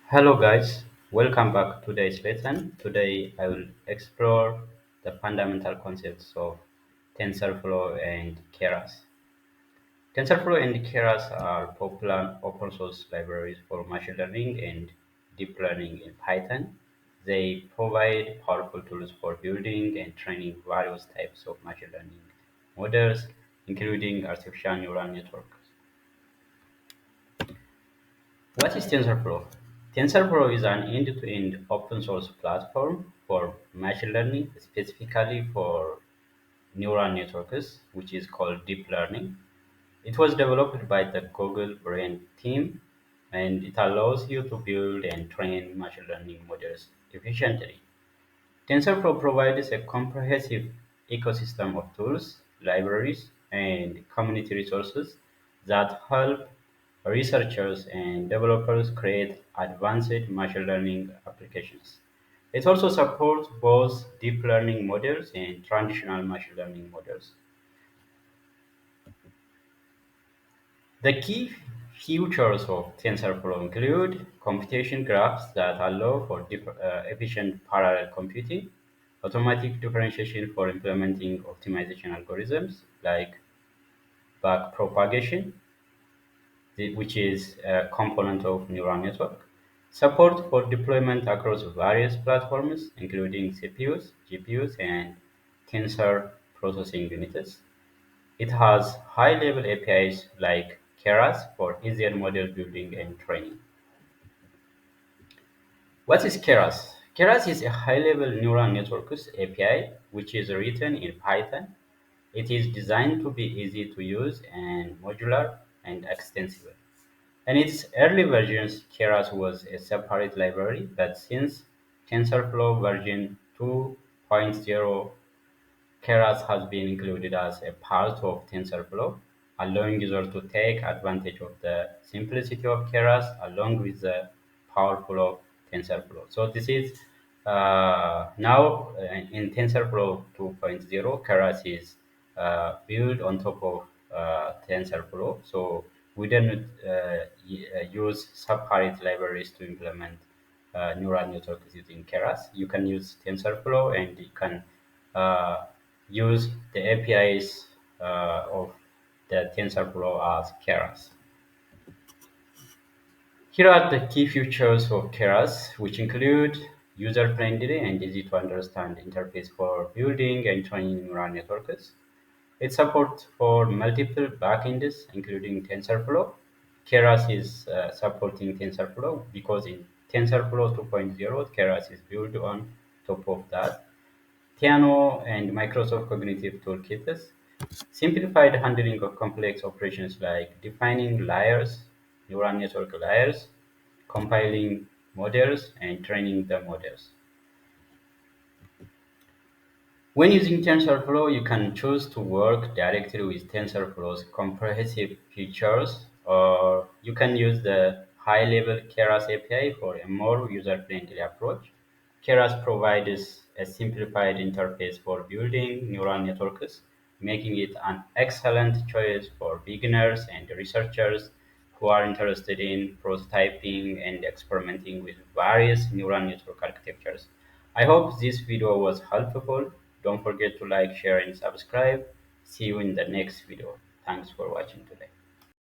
Hello guys, welcome back to today's lesson. Today I will explore the fundamental concepts of TensorFlow and Keras. TensorFlow and Keras are popular open source libraries for machine learning and deep learning in Python. They provide powerful tools for building and training various types of machine learning models, including artificial neural networks. What is TensorFlow? TensorFlow is an end-to-end open source platform for machine learning, specifically for neural networks, which is called deep learning. It was developed by the Google Brain team, and it allows you to build and train machine learning models efficiently. TensorFlow provides a comprehensive ecosystem of tools, libraries, and community resources that help researchers and developers create advanced machine learning applications. It also supports both deep learning models and traditional machine learning models. The key features of TensorFlow include computation graphs that allow for efficient parallel computing, automatic differentiation for implementing optimization algorithms like backpropagation, which is a component of neural network, support for deployment across various platforms, including CPUs, GPUs, and tensor processing units. It has high-level APIs like Keras for easier model building and training. What is Keras? Keras is a high-level neural networks API which is written in Python. It is designed to be easy to use and modular and extensible. In its early versions, Keras was a separate library, but since TensorFlow version 2.0, Keras has been included as a part of TensorFlow, allowing users to take advantage of the simplicity of Keras along with the powerful of TensorFlow. So this is now in TensorFlow 2.0, Keras is built on top of TensorFlow. So we don't use separate libraries to implement neural networks using Keras. You can use TensorFlow and you can uh, use the APIs of the TensorFlow as Keras. Here are the key features of Keras, which include user-friendly and easy-to-understand interface for building and training neural networks. It supports for multiple backends, including TensorFlow. Keras is supporting TensorFlow because in TensorFlow 2.0, Keras is built on top of that. Piano and Microsoft Cognitive Toolkits simplified handling of complex operations like defining layers, neural network layers, compiling models, and training the models. When using TensorFlow, you can choose to work directly with TensorFlow's comprehensive features, or you can use the high-level Keras API for a more user-friendly approach. Keras provides a simplified interface for building neural networks, making it an excellent choice for beginners and researchers who are interested in prototyping and experimenting with various neural network architectures. I hope this video was helpful. Don't forget to like, share, and subscribe. See you in the next video. Thanks for watching today.